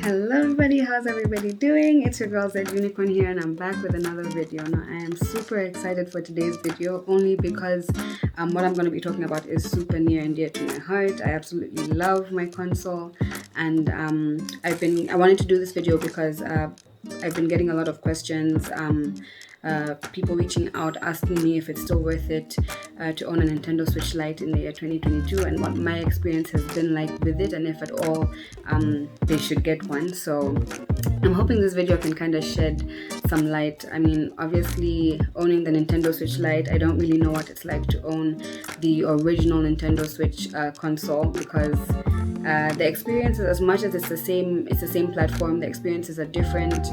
Hello everybody, how's everybody doing? It's your girl Z Unicorn here and I'm back with another video. Now I am super excited for today's video only because what I'm going to be talking about is super near and dear to my heart. I absolutely love my console and I wanted to do this video because I've been getting a lot of questions, people reaching out asking me if it's still worth it to own a Nintendo Switch Lite in the year 2022 and what my experience has been like with it, and if at all they should get one. So I'm hoping this video can kind of shed some light. I mean, obviously owning the Nintendo Switch Lite, I don't really know what it's like to own the original Nintendo Switch console, because the experiences, as much as it's the same platform, the experiences are different.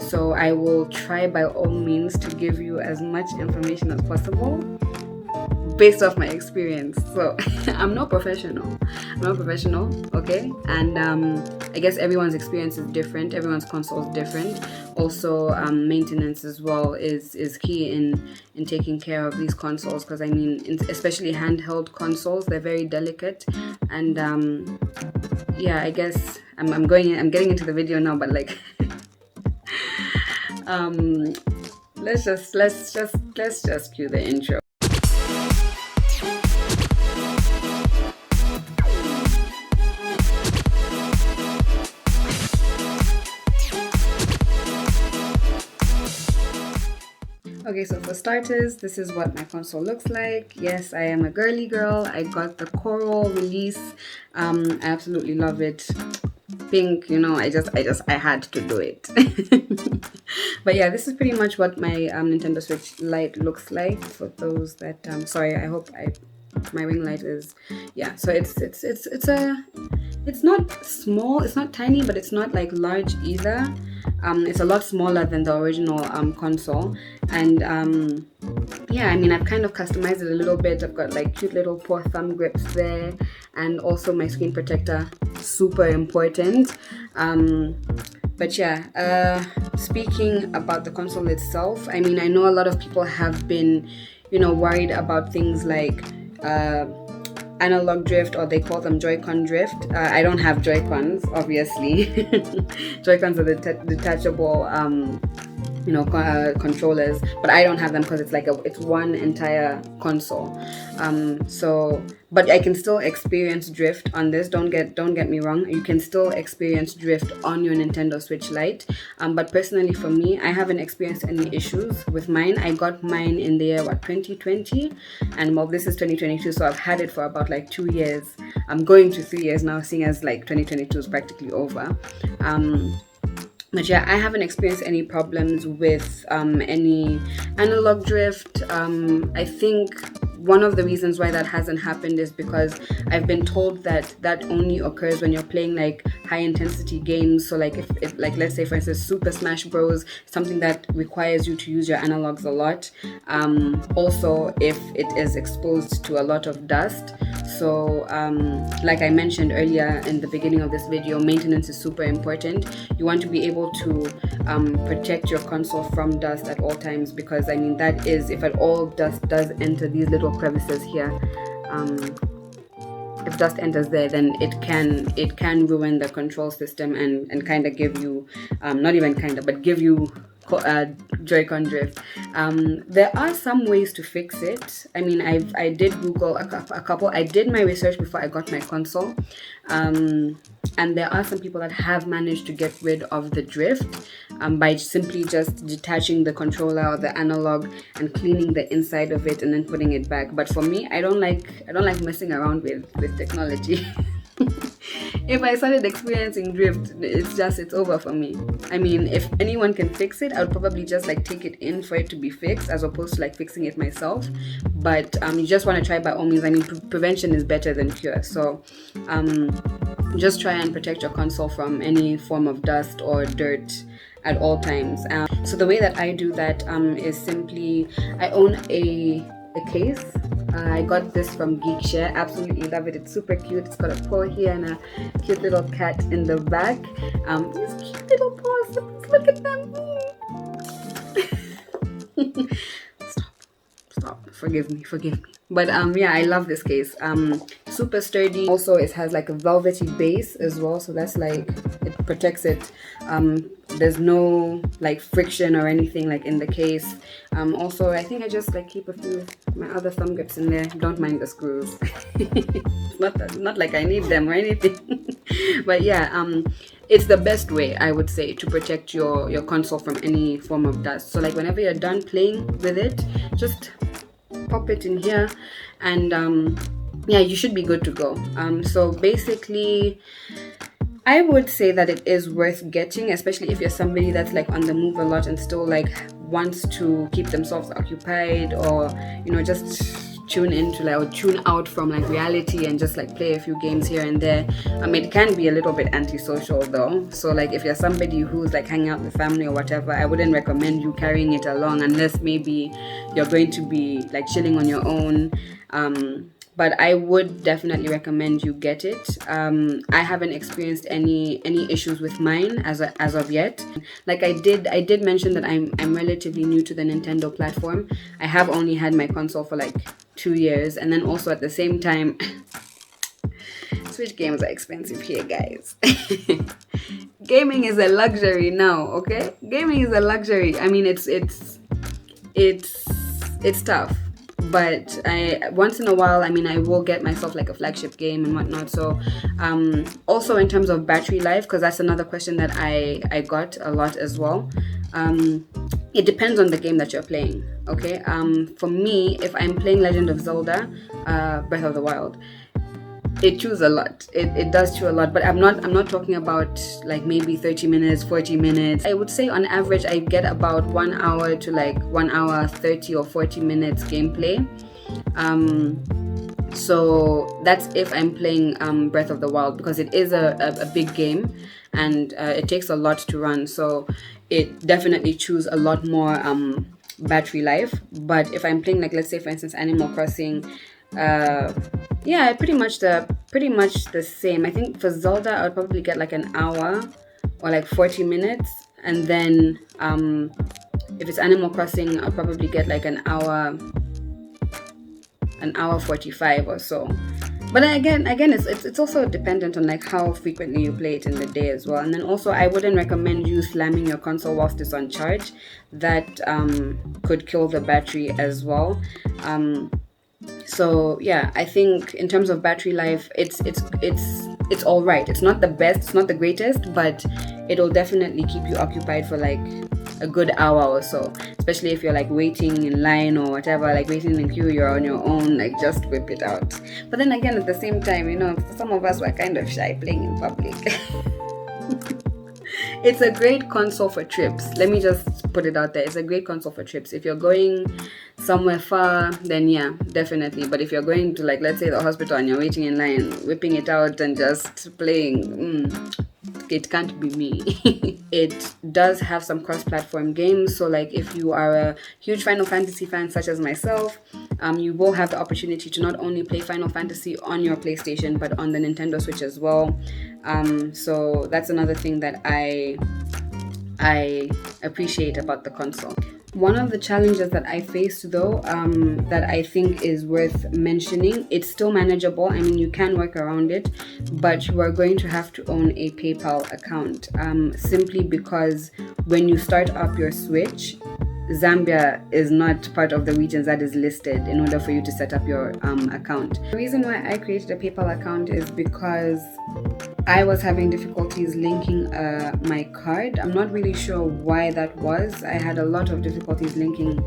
So I will try by all means to give you as much information as possible based off my experience. So I'm not professional, okay? And I guess everyone's experience is different, everyone's console is different. Also maintenance as well is key in taking care of these consoles, because I mean, especially handheld consoles, they're very delicate. And yeah, I guess I'm getting into the video now, but like let's just cue the intro. Okay, so for starters, this is what my console looks like. Yes, I am a girly girl. I got the Coral release. I absolutely love it. Pink, you know, I had to do it. But yeah, this is pretty much what my Nintendo Switch Lite looks like. For those that sorry, I hope my ring light is, yeah. So it's not small, it's not tiny, but it's not like large either. It's a lot smaller than the original console, and yeah, I mean, I've kind of customized it a little bit. I've got like cute little paw thumb grips there, and also my screen protector, super important. But yeah, speaking about the console itself, I mean, I know a lot of people have been, you know, worried about things like analog drift, or they call them Joy-Con drift. I don't have Joy-Cons, obviously. Joy-Cons are the detachable you know, controllers, but I don't have them because it's like it's one entire console. So but I can still experience drift on this. Don't get me wrong, you can still experience drift on your Nintendo Switch Lite, but personally for me, I haven't experienced any issues with mine. I got mine in the year 2020, and well, this is 2022, so I've had it for about like 2 years. I'm going to 3 years now, seeing as like 2022 is practically over. But yeah, I haven't experienced any problems with any analog drift. I think one of the reasons why that hasn't happened is because I've been told that that only occurs when you're playing like high intensity games. So like if like, let's say for instance Super Smash Bros, something that requires you to use your analogs a lot. Also if it is exposed to a lot of dust. So like I mentioned earlier in the beginning of this video, maintenance is super important. You want to be able to protect your console from dust at all times, because I mean, that is, if at all dust does enter these little crevices here, if dust enters there, then it can ruin the control system and kind of give you not even kind of, but give you Joy-Con drift. There are some ways to fix it. I mean, I did Google a couple. I did my research before I got my console, and there are some people that have managed to get rid of the drift by simply just detaching the controller or the analog and cleaning the inside of it and then putting it back. But for me, I don't like messing around with technology. If I started experiencing drift, it's over for me. I mean, if anyone can fix it, I would probably just like take it in for it to be fixed, as opposed to like fixing it myself. But you just want to try by all means. I mean, prevention is better than cure. So just try and protect your console from any form of dust or dirt at all times. So the way that I do that is simply, I own a case. I got this from Geekshare. Absolutely love it. It's super cute. It's got a paw here and a cute little cat in the back. These cute little paws. Look at them. Stop. Forgive me. But yeah, I love this case. super sturdy. Also, it has like a velvety base as well, so that's like, it protects it. There's no like friction or anything like in the case. Also, I think I just like keep a few of my other thumb grips in there. Don't mind the screws. Not like I need them or anything. But yeah, it's the best way, I would say, to protect your console from any form of dust. So like whenever you're done playing with it, just pop it in here, and yeah, you should be good to go. So basically, I would say that it is worth getting, especially if you're somebody that's like on the move a lot and still like wants to keep themselves occupied, or just tune into like, or tune out from like reality and just like play a few games here and there. It can be a little bit antisocial though, so like if you're somebody who's like hanging out with family or whatever, I wouldn't recommend you carrying it along unless maybe you're going to be like chilling on your own. But I would definitely recommend you get it. I haven't experienced any issues with mine as of yet. Like I did mention that I'm relatively new to the Nintendo platform. I have only had my console for like 2 years, and then also at the same time, Switch games are expensive here, guys. Gaming is a luxury now, okay? Gaming is a luxury. I mean, it's tough. But once in a while, I will get myself like a flagship game and whatnot. So also in terms of battery life, because that's another question that I got a lot as well. It depends on the game that you're playing, okay? For me, if I'm playing Legend of Zelda, Breath of the Wild, it chews a lot. It does chew a lot, but I'm not talking about like maybe 30 minutes, 40 minutes. I would say on average I get about 1 hour to like 1 hour 30 or 40 minutes gameplay. So that's if I'm playing Breath of the Wild, because it is a big game, and it takes a lot to run, so it definitely chews a lot more battery life. But if I'm playing like, let's say for instance, Animal Crossing, yeah, pretty much the same. I think for Zelda I would probably get like an hour or like 40 minutes, and then if it's Animal Crossing I'll probably get like an hour 45 or so. But again it's also dependent on like how frequently you play it in the day as well. And then also I wouldn't recommend you slamming your console whilst it's on charge. That could kill the battery as well. So yeah, I think in terms of battery life, it's all right. It's not the best, it's not the greatest, but it'll definitely keep you occupied for like a good hour or so. Especially if you're like waiting in line or whatever, like waiting in queue, you're on your own, like just whip it out. But then again, at the same time, some of us were kind of shy playing in public. It's a great console for trips. Let me just put it out there. It's a great console for trips. If you're going somewhere far, then yeah, definitely. But if you're going to like, let's say the hospital and you're waiting in line, whipping it out and just playing, it can't be me. It does have some cross-platform games. So like if you are a huge Final Fantasy fan such as myself, you will have the opportunity to not only play Final Fantasy on your PlayStation, but on the Nintendo Switch as well. So that's another thing that I appreciate about the console. One of the challenges that I faced though, that I think is worth mentioning, it's still manageable. You can work around it, but you are going to have to own a PayPal account, simply because when you start up your Switch, Zambia is not part of the regions that is listed in order for you to set up your account. The reason why I created a PayPal account is because I was having difficulties linking my card. I'm not really sure why that was. I had a lot of difficulties linking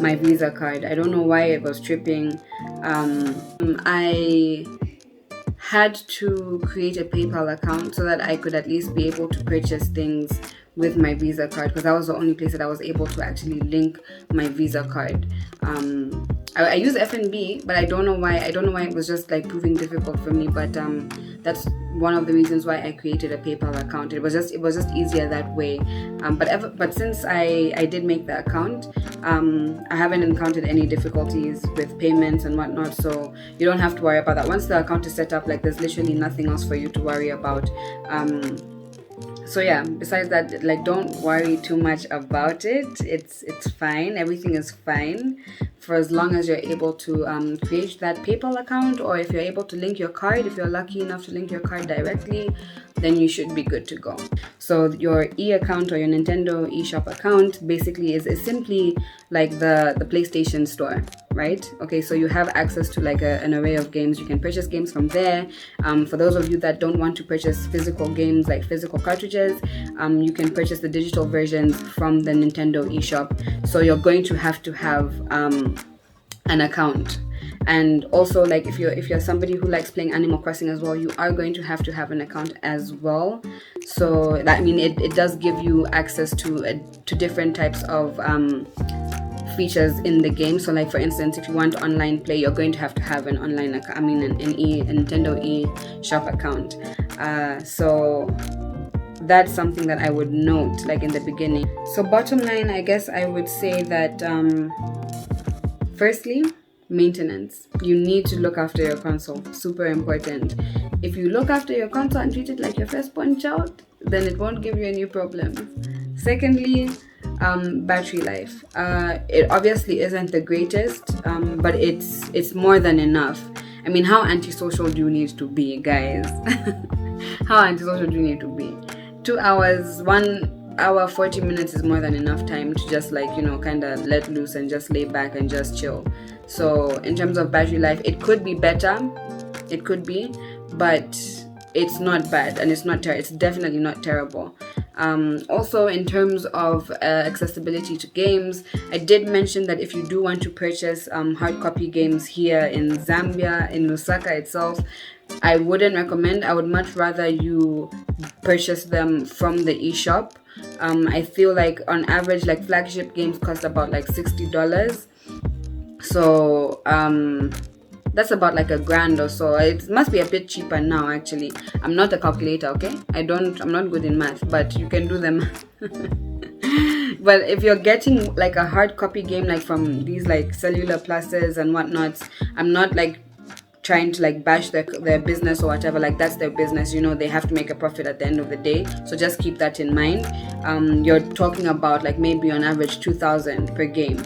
my Visa card. I don't know why it was tripping. I had to create a PayPal account so that I could at least be able to purchase things with my Visa card, because that was the only place that I was able to actually link my Visa card. I use FNB, but I don't know why it was just like proving difficult for me. But that's one of the reasons why I created a PayPal account. It was just easier that way. But since I did make the account, I haven't encountered any difficulties with payments and whatnot. So you don't have to worry about that. Once the account is set up, like there's literally nothing else for you to worry about. So yeah, besides that, like don't worry too much about it. It's fine. Everything is fine. for as long as you're able to create that PayPal account, or if you're able to link your card, if you're lucky enough to link your card directly, then you should be good to go. So your e-account or your Nintendo eShop account basically is simply like the PlayStation store, right? Okay, so you have access to like an array of games. You can purchase games from there. For those of you that don't want to purchase physical games, like physical cartridges, you can purchase the digital versions from the Nintendo eShop. So you're going to have an account. And also, like if you're somebody who likes playing Animal Crossing as well, you are going to have an account as well. So that, I mean, it does give you access to different types of features in the game. So like for instance, if you want online play, you're going to have an online account, a Nintendo eShop account. So that's something that I would note, like in the beginning. So bottom line, I guess I would say that firstly, maintenance. You need to look after your console. Super important. If you look after your console and treat it like your first punch out, then it won't give you any problems. Secondly, battery life. It obviously isn't the greatest, but it's more than enough. I mean, how antisocial do you need to be, guys? How antisocial do you need to be? 2 hours, 1 hour 40 minutes is more than enough time to just like, you know, kind of let loose and just lay back and just chill. So in terms of battery life, it could be better, it could be, but it's not bad, and it's definitely not terrible. Also in terms of accessibility to games, I did mention that if you do want to purchase hard copy games here in Zambia, in Lusaka itself, I wouldn't recommend. I would much rather you purchase them from the eShop. I feel like on average, like flagship games cost about like $60. So that's about like $1,000 or so. It must be a bit cheaper now, actually. I'm not a calculator, okay? I'm not good in math, but you can do them. But if you're getting like a hard copy game, like from these like cellular pluses and whatnot, I'm not like trying to like bash their business or whatever. Like that's their business, you know, they have to make a profit at the end of the day, so just keep that in mind. You're talking about like maybe on average 2,000 per game,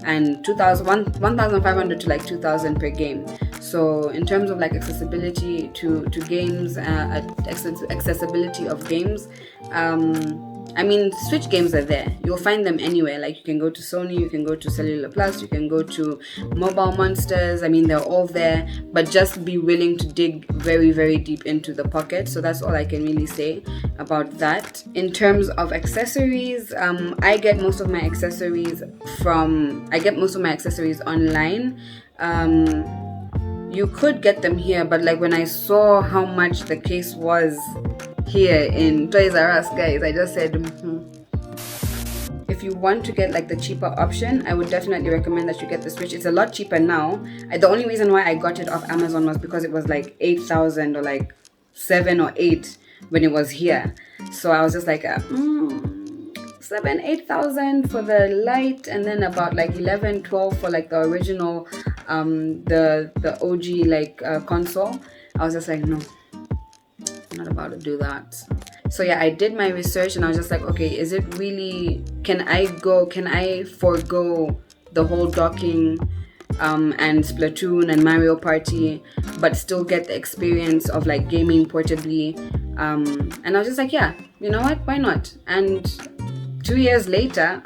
and 1,500 to like 2,000 per game. So in terms of like accessibility to games, accessibility of games, I mean, Switch games are there. You'll find them anywhere. Like you can go to Sony, you can go to Cellular Plus, you can go to Mobile Monsters. I mean, they're all there, but just be willing to dig very, very deep into the pocket. So that's all I can really say about that. In terms of accessories, I get most of my accessories online. You could get them here, but like when I saw how much the case was here in Toys R Us, guys, I just said if you want to get like the cheaper option, I would definitely recommend that you get the Switch. It's a lot cheaper now. The only reason why I got it off Amazon was because it was like 8,000 or like 7 or 8 when it was here. So I was just like 8,000 for the Lite, and then about like 11, 12 for like the original the OG like console. I was just like, no, I'm not about to do that. So yeah, I did my research and I was just like, okay, is it really, can I forego the whole docking and Splatoon and Mario Party, but still get the experience of like gaming portably? And I was just like, yeah, you know what, why not? And 2 years later,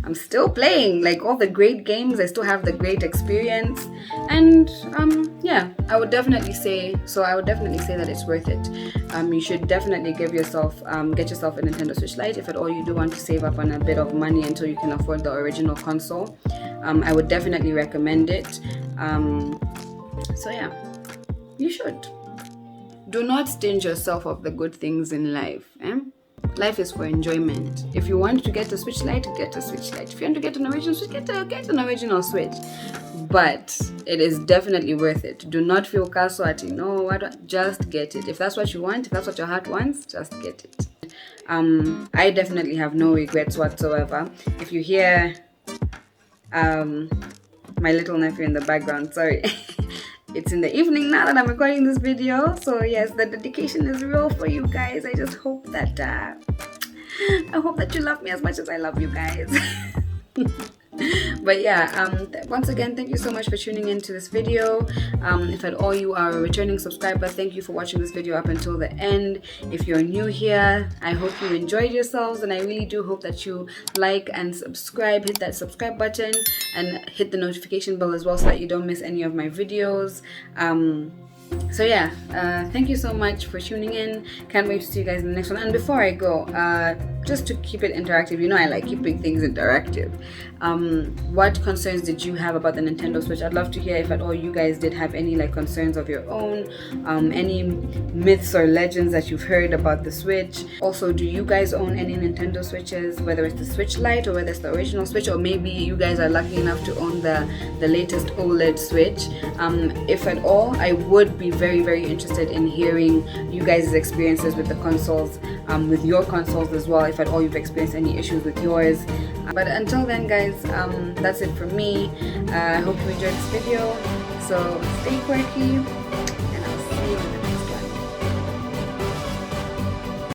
I'm still playing like all the great games. I still have the great experience, and yeah, I would definitely say that it's worth it. You should definitely get yourself a Nintendo Switch Lite if at all you do want to save up on a bit of money until you can afford the original console. I would definitely recommend it. So yeah, you should. Do not stinge yourself of the good things in life. Life is for enjoyment. If you want to get a Switch Lite, get a Switch Lite. If you want to get an original Switch, get an original Switch. But it is definitely worth it. Do not feel casualty. No, just get it. If that's what you want, if that's what your heart wants, just get it. I definitely have no regrets whatsoever. If you hear my little nephew in the background, sorry. It's in the evening now that I'm recording this video, so yes, the dedication is real for you guys. I just hope that you love me as much as I love you guys. But yeah, once again, thank you so much for tuning into this video. If at all you are a returning subscriber, thank you for watching this video up until the end. If you're new here, I hope you enjoyed yourselves, and I really do hope that you like and subscribe. Hit that subscribe button and hit the notification bell as well, so that you don't miss any of my videos. So yeah, thank you so much for tuning in. Can't wait to see you guys in the next one. And before I go, just to keep it interactive, you know I like keeping things interactive. What concerns did you have about the Nintendo Switch? I'd love to hear if at all you guys did have any like concerns of your own, any myths or legends that you've heard about the Switch. Also, do you guys own any Nintendo Switches, whether it's the Switch Lite or whether it's the original Switch, or maybe you guys are lucky enough to own the latest OLED Switch? If at all, I would be very interested in hearing you guys' experiences with the consoles, with your consoles as well, if at all you've experienced any issues with yours. But until then guys, that's it from me. I hope you enjoyed this video, so stay quirky.